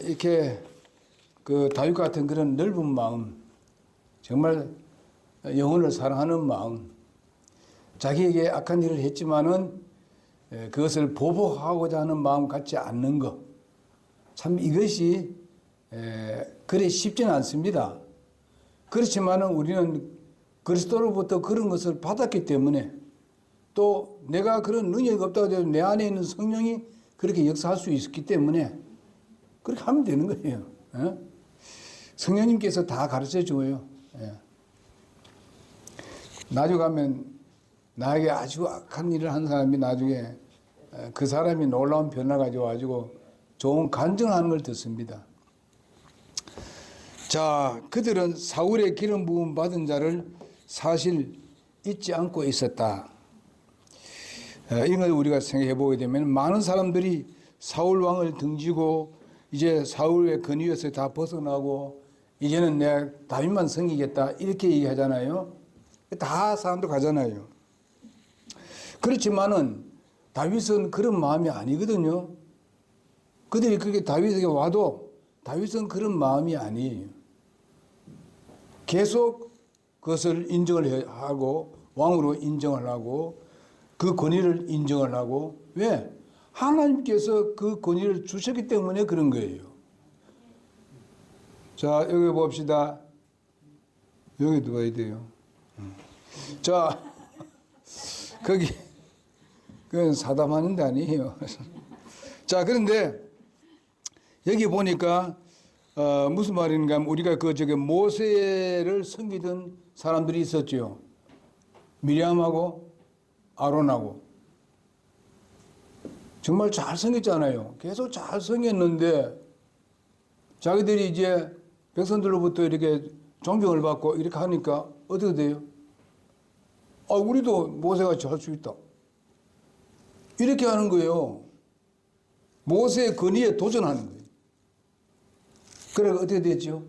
이렇게 그 다윗 같은 그런 넓은 마음, 정말 영혼을 사랑하는 마음, 자기에게 악한 일을 했지만은 그것을 보복하고자 하는 마음 갖지 않는 것, 참 이것이 그리 쉽지는 않습니다. 그렇지만은 우리는 그리스도로부터 그런 것을 받았기 때문에, 또 내가 그런 능력이 없다고 해도 내 안에 있는 성령이 그렇게 역사할 수 있기 때문에 그렇게 하면 되는 거예요. 성령님께서 다 가르쳐 줘요. 나중에 가면 나에게 아주 악한 일을 한 사람이 나중에 그 사람이 놀라운 변화를 가져와가지고 좋은 간증하는 걸 듣습니다. 자, 그들은 사울의 기름 부음 받은 자를 사실 잊지 않고 있었다. 이런 걸 우리가 생각해 보게 되면 많은 사람들이 사울 왕을 등지고 이제 사울의 권위에서 다 벗어나고 이제는 내가 다윗만 섬기겠다 이렇게 얘기하잖아요. 다 사람들 가잖아요. 그렇지만은 다윗은 그런 마음이 아니거든요. 그들이 그렇게 다윗에게 와도 다윗은 그런 마음이 아니에요. 계속 그것을 인정을 하고 왕으로 인정을 하고 그 권위를 인정을 하고, 왜? 하나님께서 그 권위를 주셨기 때문에 그런 거예요. 자, 여기 봅시다. 여기 누가 돼요? 자, 거기 그건 사담하는 데 아니에요. 자, 그런데 여기 보니까 무슨 말인가 하면 우리가 모세를 섬기던 사람들이 있었죠. 미리암하고 아론하고 정말 잘 섬겼잖아요. 계속 잘 섬겼는데 자기들이 이제 백성들로부터 이렇게 존경을 받고 이렇게 하니까 어떻게 돼요? 우리도 모세같이 할 수 있다. 이렇게 하는 거예요. 모세의 권위에 도전하는 거예요. 그래 어떻게 됐죠?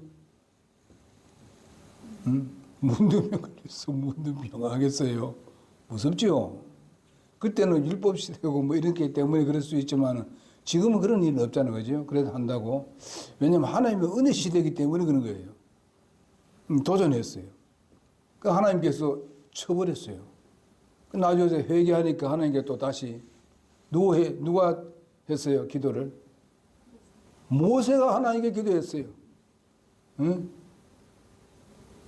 문둥병 걸렸어. 문둥병 하겠어요. 무섭죠? 그때는 율법 시대고 뭐 이렇기 때문에 그럴 수 있지만 지금은 그런 일은 없잖아요. 그죠? 그래도 한다고. 왜냐면 하나님의 은혜 시대이기 때문에 그런 거예요. 도전했어요. 그 하나님께서 쳐버렸어요. 나중에 회개하니까 하나님께 또 다시 누가 했어요? 기도를? 모세가 하나님께 기도했어요. 응?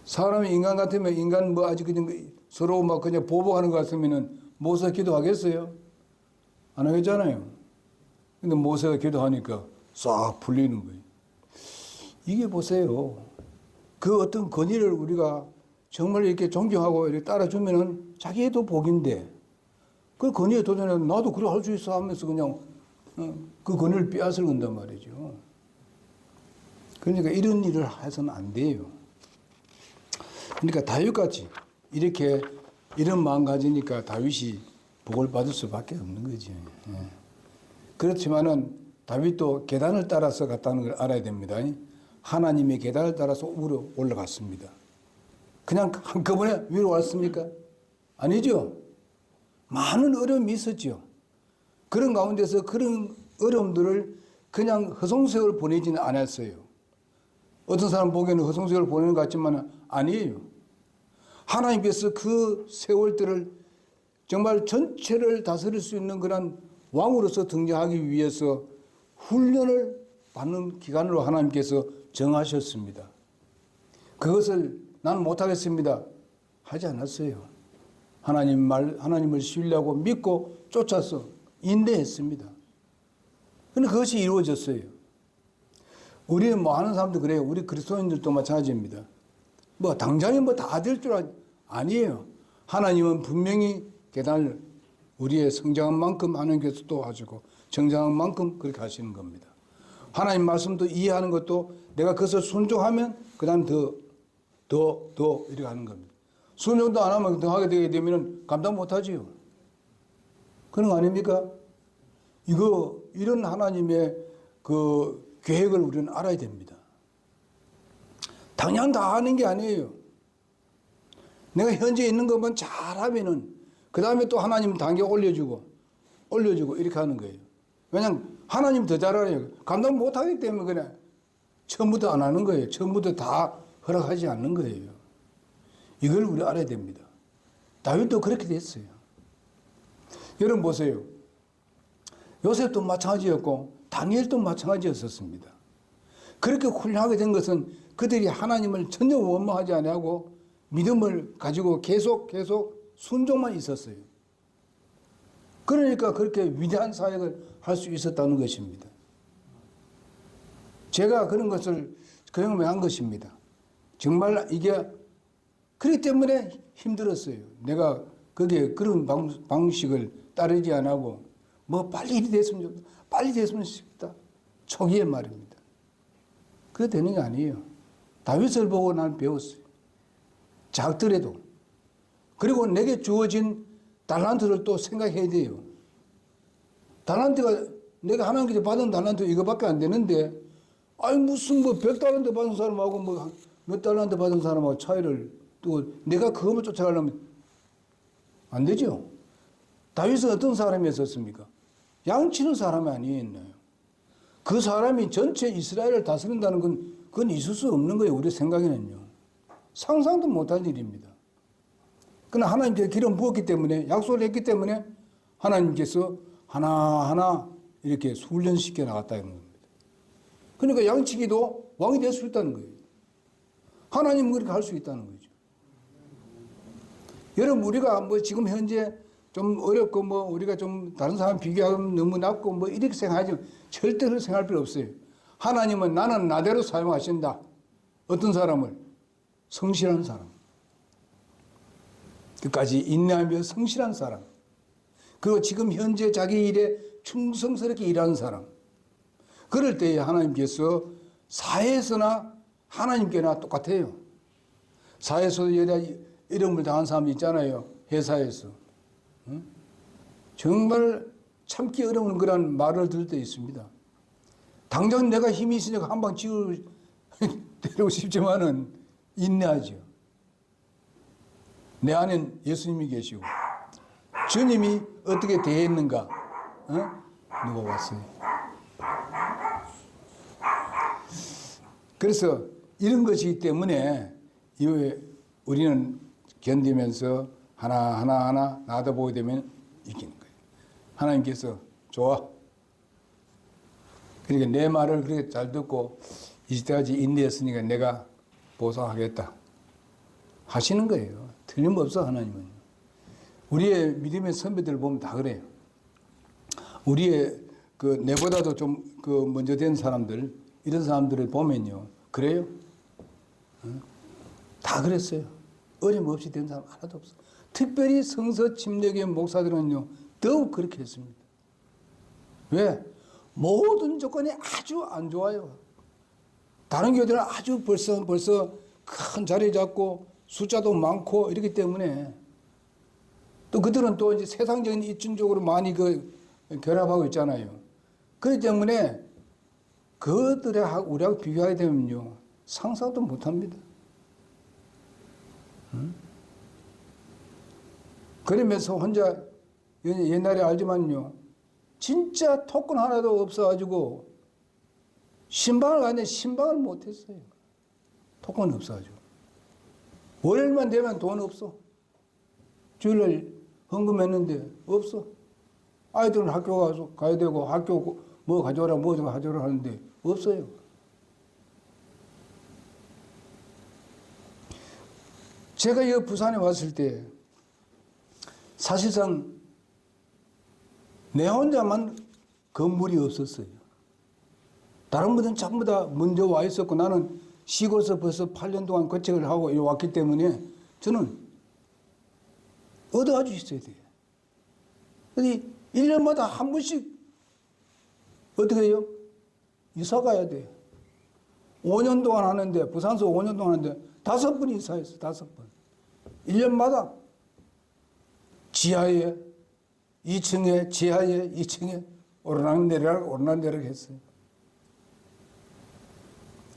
사람이 인간 같으면 인간 뭐 아직 그냥 서로 막 그냥 보복하는 것 같으면은 모세가 기도하겠어요? 안 하겠잖아요. 근데 모세가 기도하니까 싹 풀리는 거예요. 이게 보세요. 그 어떤 권위를 우리가 정말 이렇게 존경하고 이렇게 따라주면은 자기도 복인데 그 권위에 도전해서 나도 그래 할 수 있어 하면서 그냥 그 권위를 빼앗을 건단 말이죠. 그러니까 이런 일을 해서는 안 돼요. 그러니까 다윗같이 이렇게 이런 마음 가지니까 다윗이 복을 받을 수밖에 없는 거죠. 그렇지만은 다윗도 계단을 따라서 갔다는 걸 알아야 됩니다. 하나님의 계단을 따라서 위로 올라갔습니다. 그냥 한꺼번에 위로 왔습니까? 아니죠. 많은 어려움이 있었죠. 그런 가운데서 그런 어려움들을 그냥 허송세월 보내지는 않았어요. 어떤 사람 보기에는 허송세월 보내는 것 같지만 아니에요. 하나님께서 그 세월들을 정말 전체를 다스릴 수 있는 그런 왕으로서 등장하기 위해서 훈련을 받는 기간으로 하나님께서 정하셨습니다. 그것을 나는 못하겠습니다. 하지 않았어요. 하나님을 신뢰하고 믿고 쫓아서 인내했습니다. 그런데 그것이 이루어졌어요. 우리는 뭐 하는 사람도 그래요. 우리 그리스도인들도 마찬가지입니다. 뭐 당장에 뭐 다 될 줄 아니에요. 하나님은 분명히 계단을 우리의 성장한 만큼 하나님께서 또 하시고 정장한 만큼 그렇게 하시는 겁니다. 하나님 말씀도 이해하는 것도 내가 그것을 순종하면 그 다음 더 이렇게 하는 겁니다. 순종도 안 하면 더 하게 되게 되면 감당 못하지요. 그런 거 아닙니까? 이런 하나님의 그 계획을 우리는 알아야 됩니다. 당연 다 하는 게 아니에요. 내가 현재 있는 것만 잘하면은 그 다음에 또 하나님은 단계 올려주고 이렇게 하는 거예요. 왜냐하면 하나님 더 잘 알아요. 감당 못하기 때문에 그냥 처음부터 안 하는 거예요. 처음부터 다 허락하지 않는 거예요. 이걸 우리 알아야 됩니다. 다윗도 그렇게 됐어요. 여러분 보세요. 요셉도 마찬가지였고 다니엘도 마찬가지였었습니다. 그렇게 훌륭하게 된 것은 그들이 하나님을 전혀 원망하지 아니하고 믿음을 가지고 계속 순종만 있었어요. 그러니까 그렇게 위대한 사역을 할 수 있었다는 것입니다. 제가 그런 것을 경험한 것입니다. 정말 이게 그렇기 때문에 힘들었어요. 내가 거기에 그런 방식을 따르지 않고 뭐 빨리 됐으면 좋겠다. 빨리 됐으면 좋겠다. 초기에 말입니다. 그래 되는 게 아니에요. 다윗을 보고 난 배웠어요. 작더라도. 그리고 내게 주어진 달란트를 또 생각해야 돼요. 달란트가 내가 하나님께서 받은 달란트 이거밖에 안 되는데 아니 무슨 뭐 100달란트 받은 사람하고 뭐 몇 달란트 받은 사람하고 차이를 또 내가 그것만 쫓아가려면 안 되죠. 다윗은 어떤 사람이었습니까? 양치는 사람이 아니었나요? 그 사람이 전체 이스라엘을 다스린다는 건 그건 있을 수 없는 거예요. 우리 생각에는요. 상상도 못할 일입니다. 그러나 하나님께서 기름 부었기 때문에 약속을 했기 때문에 하나님께서 하나하나 이렇게 훈련시켜 나갔다는 겁니다. 그러니까 양치기도 왕이 될 수 있다는 거예요. 하나님은 그렇게 할 수 있다는 거죠. 여러분 우리가 뭐 지금 현재 좀 어렵고 뭐 우리가 좀 다른 사람 비교하면 너무 낮고 뭐 이렇게 생각하지만 절대 그렇게 생각할 필요 없어요. 하나님은 나는 나대로 사용하신다. 어떤 사람을? 성실한 사람. 끝까지 인내하며 성실한 사람. 그리고 지금 현재 자기 일에 충성스럽게 일하는 사람. 그럴 때에 하나님께서 사회에서나 하나님께나 똑같아요. 사회에서도 이름을 당한 사람이 있잖아요. 회사에서. 응? 정말 참기 어려운 그런 말을 들을 때 있습니다. 당장 내가 힘이 있으니까 한 방 때리고 싶지만은 인내하죠. 내 안엔 예수님이 계시고 주님이 어떻게 대했는가? 누가 왔어요? 그래서 이런 것이기 때문에 우리는 견디면서 하나 나다 보게 되면 이기는 거예요. 하나님께서 좋아. 그러니까 내 말을 그렇게 잘 듣고 이때까지 인내했으니까 내가 보상하겠다 하시는 거예요. 틀림없어 하나님은. 우리의 믿음의 선배들 보면 다 그래요. 우리의 내보다도 좀 먼저 된 사람들 이런 사람들을 보면요. 그래요? 다 그랬어요. 어림없이 된 사람 하나도 없어. 특별히 성서 침례교회 목사들은요. 더욱 그렇게 했습니다. 왜? 모든 조건이 아주 안 좋아요. 다른 교회들은 아주 벌써 큰 자리 잡고 숫자도 많고 이렇기 때문에 또 그들은 또 이제 세상적인 입증적으로 많이 결합하고 있잖아요. 그렇기 때문에 그들하고 우리하고 비교하게 되면요. 상상도 못 합니다. 그러면서 혼자 옛날에 알지만요. 진짜 토큰 하나도 없어가지고 신방을 갔는데 신방을 못했어요. 토큰 없어가지고. 월요일만 되면 돈 없어. 주일날 헌금했는데 없어. 아이들은 학교 가야 되고 학교 뭐 가져오라 하는데 없어요. 제가 이 부산에 왔을 때 사실상 내 혼자만 건물이 없었어요. 다른 분들은 전부 다 먼저 와 있었고 나는 시골에서 벌써 8년 동안 거책을 하고 왔기 때문에 저는 얻어가지고 있어야 돼요. 그래서 1년마다 한 번씩 어떻게 해요? 이사 가야 돼요. 5년 동안 하는데 부산서 5년 동안 하는데 5번 이사했어. 5번. 1년마다 지하에 2층에 지하에 2층에 오르락내리락 했어요.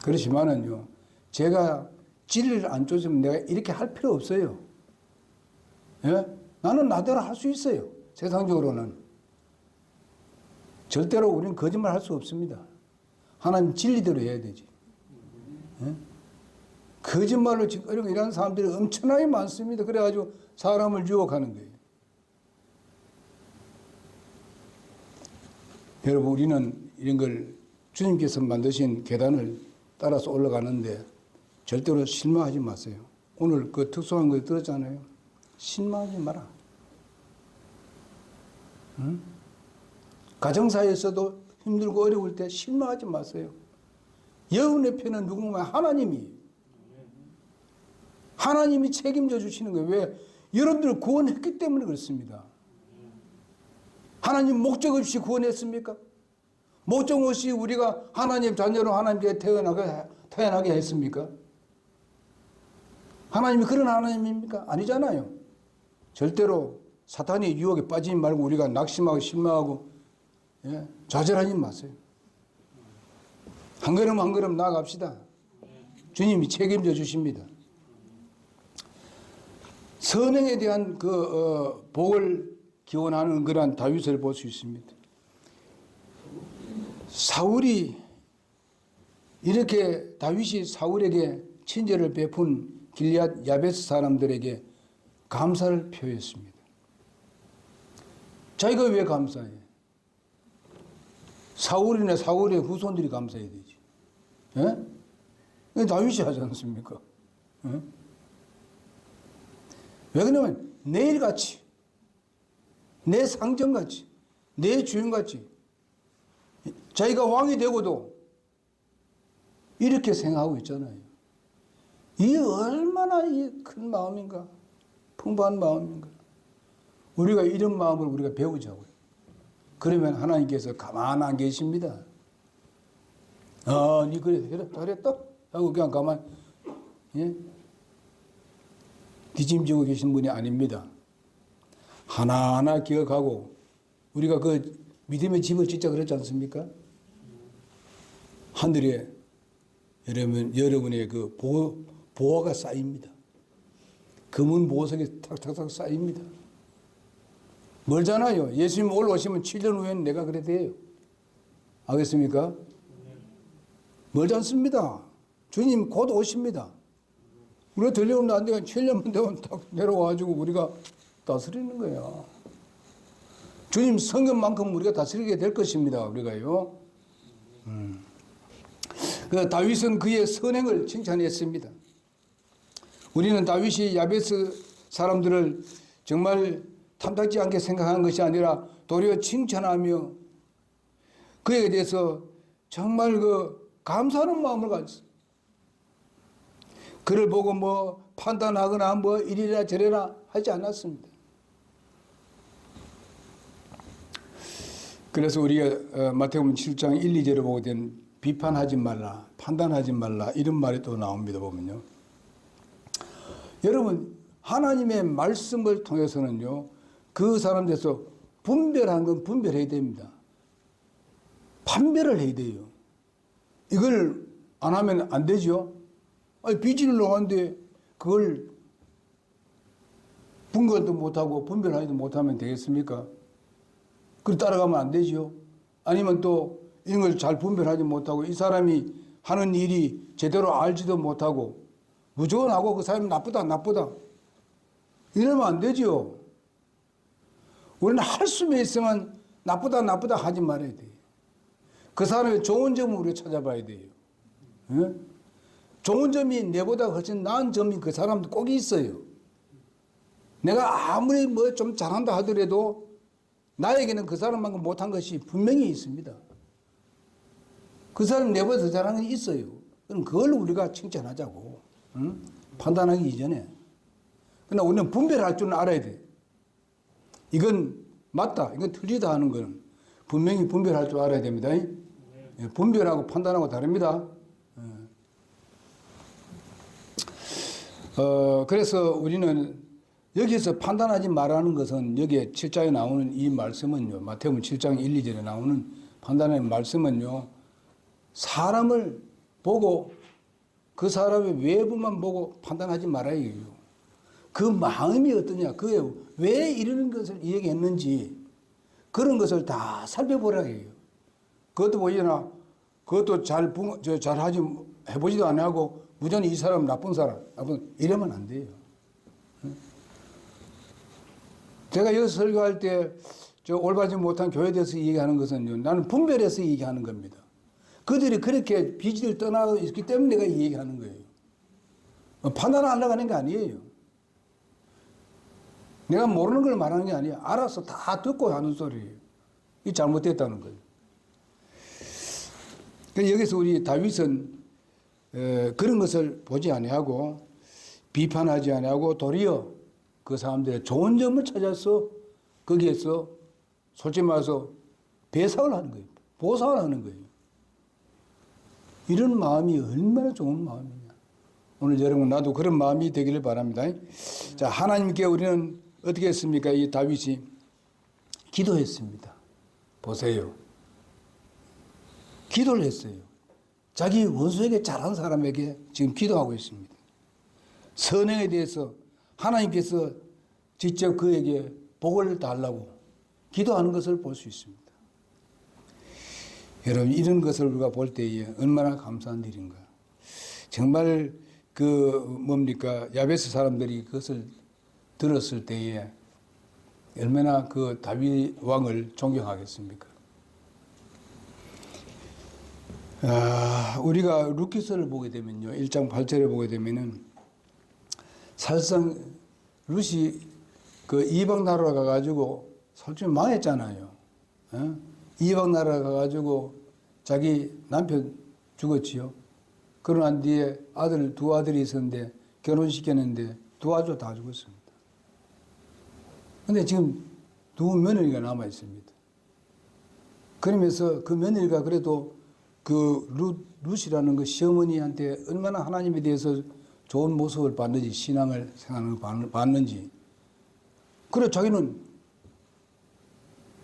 그렇지만은요, 제가 진리를 안 쫓으면 내가 이렇게 할 필요 없어요. 예? 나는 나대로 할 수 있어요. 세상적으로는. 절대로 우리는 거짓말 할 수 없습니다. 하나님 진리대로 해야 되지. 예? 거짓말로 지금 이런 사람들이 엄청나게 많습니다. 그래가지고 사람을 유혹하는 거예요. 여러분, 우리는 이런 걸 주님께서 만드신 계단을 따라서 올라가는데 절대로 실망하지 마세요. 오늘 그 특수한 거 들었잖아요. 실망하지 마라. 응? 가정사에서도 힘들고 어려울 때 실망하지 마세요. 여러분의 편은 누군가 하나님이. 하나님이 책임져 주시는 거예요. 왜? 여러분들을 구원했기 때문에 그렇습니다. 하나님 목적 없이 구원했습니까? 목적 없이 우리가 하나님 자녀로 하나님께 태어나게 했습니까? 하나님이 그런 하나님입니까? 아니잖아요. 절대로 사탄의 유혹에 빠지지 말고 우리가 낙심하고 실망하고 좌절하지 마세요. 한 걸음 한 걸음 나아갑시다. 주님이 책임져 주십니다. 선행에 대한 복을 기원하는 그러한 다윗을 볼 수 있습니다. 사울이 이렇게 다윗이 사울에게 친절을 베푼 길앗 야베스 사람들에게 감사를 표했습니다. 자기가 왜 감사해? 사울이나 사울의 후손들이 감사해야 되지. 예? 다윗이 하지 않습니까? 예? 왜 그러냐면 내일같이, 내 상정같이, 내 주인같이 자기가 왕이 되고도 이렇게 생각하고 있잖아요. 이게 얼마나 큰 마음인가, 풍부한 마음인가. 우리가 이런 마음을 우리가 배우자고요. 그러면 하나님께서 가만 안 계십니다. 니 그래, 잘했다 하고 그냥 가만, 예? 뒤짐지고 계신 분이 아닙니다. 하나하나 기억하고 우리가 그 믿음의 집을 짓자 그랬지 않습니까? 하늘에 여러분의 그 보화가 쌓입니다. 금은 보석이 탁탁탁 쌓입니다. 멀잖아요. 예수님 올라오시면 7년 후에는 내가 그래 돼요. 알겠습니까? 멀지 않습니다. 주님 곧 오십니다. 우리가 들려오면 안 되면 7년만 되면 딱 내려와가지고 우리가 다스리는 거야. 주님 성경만큼 우리가 다스리게 될 것입니다. 우리가요. 그 다윗은 그의 선행을 칭찬했습니다. 우리는 다윗이 야베스 사람들을 정말 탐탁지 않게 생각한 것이 아니라 도리어 칭찬하며 그에 대해서 정말 감사하는 마음을 가졌어요. 그를 보고 판단하거나 이리라 저리라 하지 않았습니다. 그래서 우리가 마태복음 7장 1, 2절을 보게 된 비판하지 말라, 판단하지 말라 이런 말이 또 나옵니다. 보면요. 여러분 하나님의 말씀을 통해서는요. 그 사람들에서 분별하는 건 분별해야 됩니다. 판별을 해야 돼요. 이걸 안 하면 안 되죠. 비진을 놓았는데 그걸 분별도 못하고 분별하지도 못하면 되겠습니까? 그걸 따라가면 안 되죠. 아니면 또 이런 걸 잘 분별하지 못하고 이 사람이 하는 일이 제대로 알지도 못하고 무조건 하고 그 사람이 나쁘다 이러면 안 되죠. 우리는 할 수만 있으면 나쁘다 하지 말아야 돼요. 그 사람의 좋은 점을 우리가 찾아봐야 돼요. 네? 좋은 점이 내보다 훨씬 나은 점이 그 사람도 꼭 있어요. 내가 아무리 좀 잘한다 하더라도 나에게는 그 사람만큼 못한 것이 분명히 있습니다. 그 사람 내보다 더 잘하는 게 있어요. 그럼 그걸 우리가 칭찬하자고. 응? 판단하기 이전에. 그러나 우리는 분별할 줄 알아야 돼. 이건 맞다, 이건 틀리다 하는 거는 분명히 분별할 줄 알아야 됩니다. 분별하고 판단하고 다릅니다. 그래서 우리는 여기서 판단하지 말라는 것은 여기에 7장에 나오는 이 말씀은요. 마태복음 7장 1, 2절에 나오는 판단하는 말씀은요. 사람을 보고 그 사람의 외부만 보고 판단하지 말아야 해요. 그 마음이 어떠냐, 그게 왜 이러는 것을 얘기했는지 그런 것을 다 살펴보라 해요. 그것도 보이나 그것도 잘하지 해보지도 안 하고 무전히 이 사람 나쁜 사람 이러면 안 돼요. 제가 여기서 설교할 때 저 올바르지 못한 교회에 대해서 얘기하는 것은요, 나는 분별해서 얘기하는 겁니다. 그들이 그렇게 비지를 떠나고 있기 때문에 내가 얘기하는 거예요. 판단하려고 하는 게 아니에요. 내가 모르는 걸 말하는 게 아니에요. 알아서 다 듣고 하는 소리예요. 이 잘못됐다는 거예요. 그래서 여기서 우리 다윗은 그런 것을 보지 아니하고 비판하지 아니하고 도리어 그 사람들의 좋은 점을 찾아서 거기에서 솔직히 말해서 배상을 하는 거예요. 보상을 하는 거예요. 이런 마음이 얼마나 좋은 마음이냐. 오늘 여러분 나도 그런 마음이 되기를 바랍니다. 자, 하나님께 우리는 어떻게 했습니까? 이 다윗이 기도했습니다. 보세요. 기도를 했어요. 자기 원수에게 잘한 사람에게 지금 기도하고 있습니다. 선행에 대해서 하나님께서 직접 그에게 복을 달라고 기도하는 것을 볼 수 있습니다. 여러분, 이런 것을 우리가 볼 때에 얼마나 감사한 일인가. 정말 야베스 사람들이 그것을 들었을 때에 얼마나 그 다윗 왕을 존경하겠습니까? 우리가 룻기서를 보게 되면요, 1장 8절에 보게 되면은 사실상 룻이 그 이방 나라로 가가지고 솔직히 망했잖아요. 이방 나라 가가지고 자기 남편 죽었지요. 그러고 난 뒤에 두 아들이 있었는데 결혼시켰는데 두 아들 다 죽었습니다. 근데 지금 두 며느리가 남아 있습니다. 그러면서 그 며느리가 그래도 그 룻이라는 그 시어머니한테 얼마나 하나님에 대해서 좋은 모습을 봤는지, 신앙을 생각을 봤는지. 그래 자기는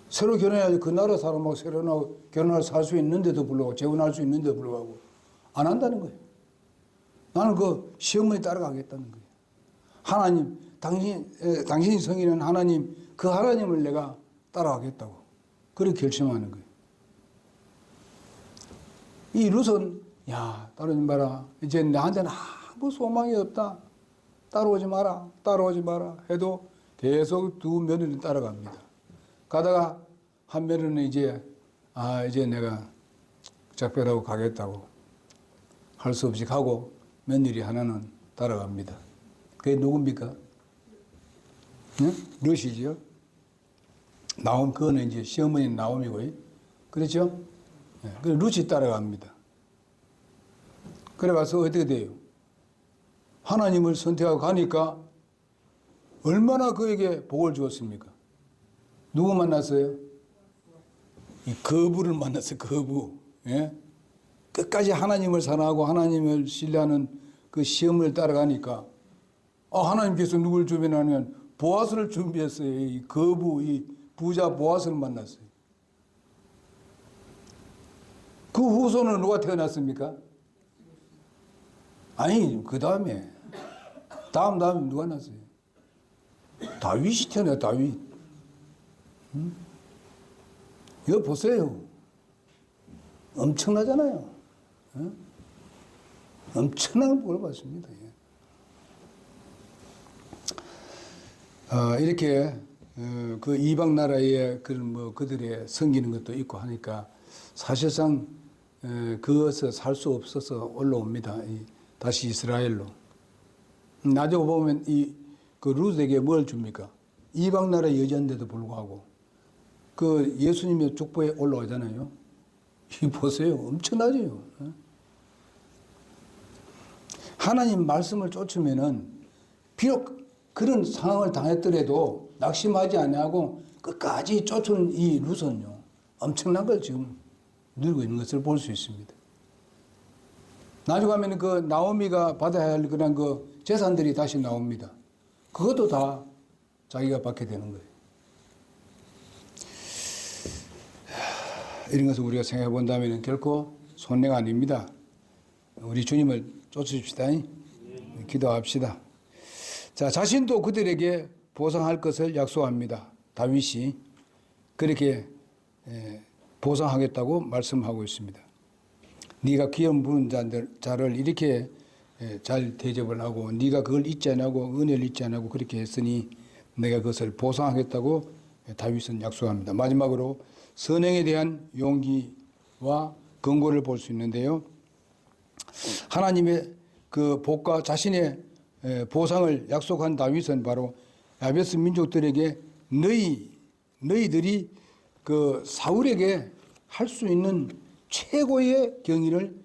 새로 결혼해야지 그 나라 사람하고 새로 결혼할 살 수 있는데도 불구하고 재혼할 수 있는데도 불구하고 안 한다는 거예요. 나는 그 시어머니 따라가겠다는 거예요. 하나님, 당신이 성인은 하나님, 그 하나님을 내가 따라가겠다고 그렇게 결심하는 거예요. 이 룻은 따라오지 마라. 이제 나한테는 아무 소망이 없다. 따라오지 마라 해도 계속 두 며느리를 따라갑니다. 가다가 한 며느리는 이제 내가 작별하고 가겠다고 할 수 없이 가고 며느리 하나는 따라갑니다. 그게 누굽니까? 네? 룻이지요. 그거는 이제 시어머니 나옴이고, 그렇죠? 네. 그래서 룻이 따라갑니다. 그래 가서 어떻게 돼요? 하나님을 선택하고 가니까 얼마나 그에게 복을 주었습니까? 누구 만났어요? 이 거부를 만났어요. 거부. 예? 끝까지 하나님을 사랑하고 하나님을 신뢰하는 그 시험을 따라가니까 하나님께서 누굴 준비하냐면 보아스를 준비했어요. 이 거부, 이 부자 보아스를 만났어요. 그 후손은 누가 태어났습니까? 아니, 그 다음에 다음에 누가 났어요? 다윗이 태어나요. 다윗. 이거 보세요. 엄청나잖아요. 엄청난 복을 받습니다. 이렇게 그 이방 나라에 그들의 섬기는 것도 있고 하니까 사실상 그것을 살 수 없어서 올라옵니다. 다시 이스라엘로. 나중에 보면 그 룻에게 뭘 줍니까? 이방 나라 여자인데도 불구하고 그 예수님의 족보에 올라오잖아요. 이 보세요. 엄청나죠. 하나님 말씀을 쫓으면은 비록 그런 상황을 당했더라도 낙심하지 아니하고 끝까지 쫓은 이 룻은요, 엄청난 걸 지금 누리고 있는 것을 볼 수 있습니다. 나중에 가면 그 나오미가 받아야 할 그런 그 재산들이 다시 나옵니다. 그것도 다 자기가 받게 되는 거예요. 이런 것을 우리가 생각해 본다면 결코 손해가 아닙니다. 우리 주님을 쫓으십시다. 기도합시다. 자, 자신도 그들에게 보상할 것을 약속합니다. 다윗이 그렇게 보상하겠다고 말씀하고 있습니다. 네가 기름 부은 자를 이렇게 잘 대접을 하고 네가 그걸 잊지 않고 은혜를 잊지 않고 그렇게 했으니 내가 그것을 보상하겠다고 다윗은 약속합니다. 마지막으로 선행에 대한 용기와 근거를 볼 수 있는데요. 하나님의 그 복과 자신의 보상을 약속한 다윗은 바로 야베스 민족들에게 너희들이 그 사울에게 할 수 있는 최고의 경의를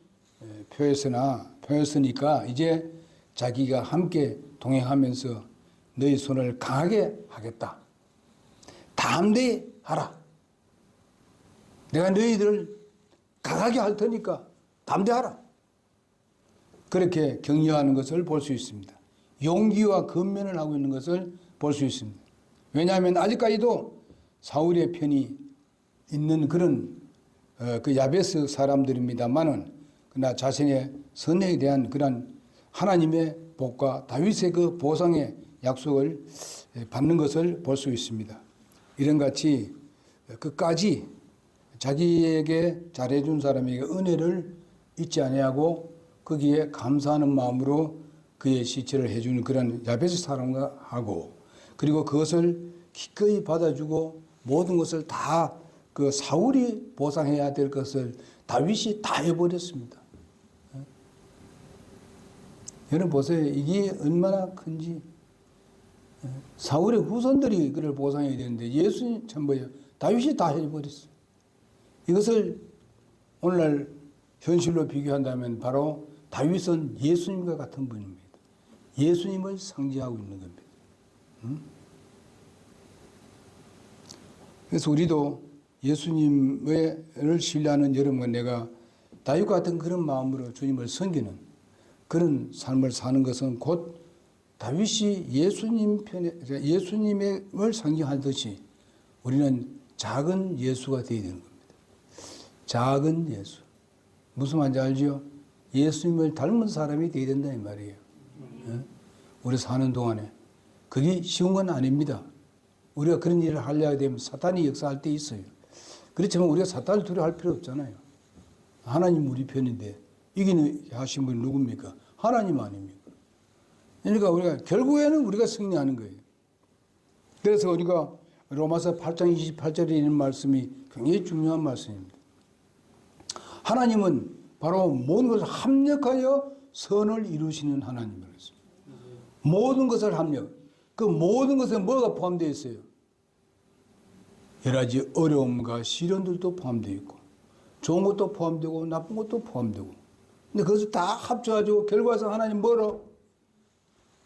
표했으니까 이제 자기가 함께 동행하면서 너희 손을 강하게 하겠다. 담대히 하라. 내가 너희들을 강하게 할 테니까 담대하라. 그렇게 격려하는 것을 볼 수 있습니다. 용기와 근면을 하고 있는 것을 볼 수 있습니다. 왜냐하면 아직까지도 사울의 편이 있는 그런 그 야베스 사람들입니다만은 그러나 자신의 선행에 대한 그런 하나님의 복과 다윗의 그 보상의 약속을 받는 것을 볼 수 있습니다. 이런 같이 끝까지 자기에게 잘해준 사람에게 은혜를 잊지 아니하고 거기에 감사하는 마음으로 그의 시체를 해주는 그런 야베스 사람과 하고 그리고 그것을 기꺼이 받아주고 모든 것을 다 그 사울이 보상해야 될 것을 다윗이 다 해버렸습니다. 여러분 보세요. 이게 얼마나 큰지. 사울의 후손들이 그를 보상해야 되는데 예수님 참 뭐예요? 다윗이 다 해버렸어요. 이것을 오늘날 현실로 비교한다면 바로 다윗은 예수님과 같은 분입니다. 예수님을 상징하고 있는 겁니다. 그래서 우리도 예수님을 신뢰하는 여러분과 내가 다윗과 같은 그런 마음으로 주님을 섬기는 그런 삶을 사는 것은 곧 다윗이 예수님을 상징하듯이 우리는 작은 예수가 되어야 되는 겁니다. 작은 예수. 무슨 말인지 알죠? 예수님을 닮은 사람이 되어야 된다 이 말이에요. 우리 사는 동안에. 그게 쉬운 건 아닙니다. 우리가 그런 일을 하려고 되면 사탄이 역사할 때 있어요. 그렇지만 우리가 사탄을 두려워할 필요 없잖아요. 하나님 우리 편인데 이기는 하신 분이 누굽니까? 하나님 아닙니까? 그러니까 우리가 결국에는 우리가 승리하는 거예요. 그래서 우리가 로마서 8장 28절에 있는 말씀이 굉장히 중요한 말씀입니다. 하나님은 바로 모든 것을 합력하여 선을 이루시는 하나님이라고 했습니다. 모든 것을 합력. 그 모든 것에 뭐가 포함되어 있어요? 여러 가지 어려움과 시련들도 포함되어 있고 좋은 것도 포함되고 나쁜 것도 포함되고 근데 그것을 다 합쳐가지고 결과에서 하나님 뭐로?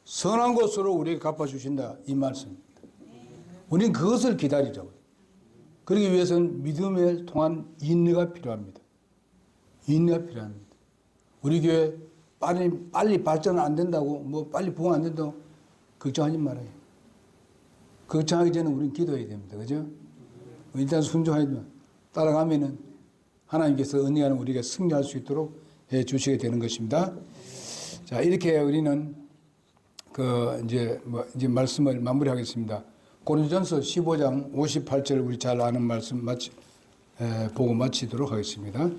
선한 것으로 우리에게 갚아주신다 이 말씀입니다. 우리는 그것을 기다리자고요. 그러기 위해서는 믿음에 통한 인내가 필요합니다. 인내가 필요합니다. 우리 교회 빨리 발전 안 된다고 뭐 빨리 부흥 안 된다고 걱정하지 말아요. 걱정하기 전에 우리는 기도해야 됩니다. 그죠? 일단 순종하면 따라가면은 하나님께서 은혜하는 우리가 승리할 수 있도록 해 주시게 되는 것입니다. 자, 이렇게 우리는 이제 말씀을 마무리하겠습니다. 고린도전서 15장 58절 우리 잘 아는 말씀 보고 마치도록 하겠습니다.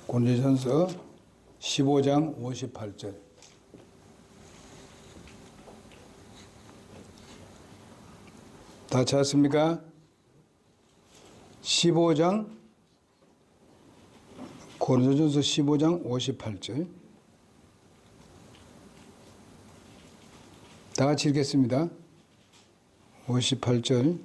고린도전서 15장 58절. 다 찾았습니까? 15장 고린도전서 15장 58절. 다 같이 읽겠습니다. 58절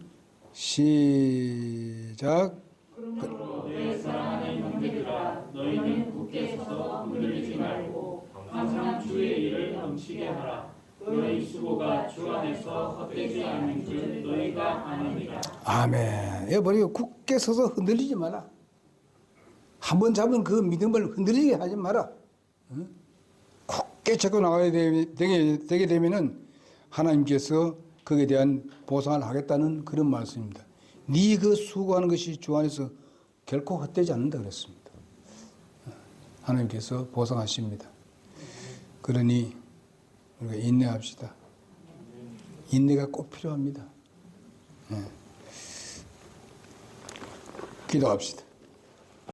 시작. 그러므로 내 사랑하는 형제들아 너희는 굳게 서서 흔들리지 말고 항상 주의 일을 넘치게 하라. 너희 수고가 주 안에서 헛되지 않는 줄 너희가 아느니라. 아멘. 여러분 굳게 서서 흔들리지 마라. 한번 잡은 그 믿음을 흔들리게 하지 마라. 굳게 잡고 나가야 되게 되면은 하나님께서 거기에 대한 보상을 하겠다는 그런 말씀입니다. 네 그 수고하는 것이 주 안에서 결코 헛되지 않는다 그랬습니다. 하나님께서 보상하십니다. 그러니 우리가 인내합시다. 인내가 꼭 필요합니다. 기도합시다.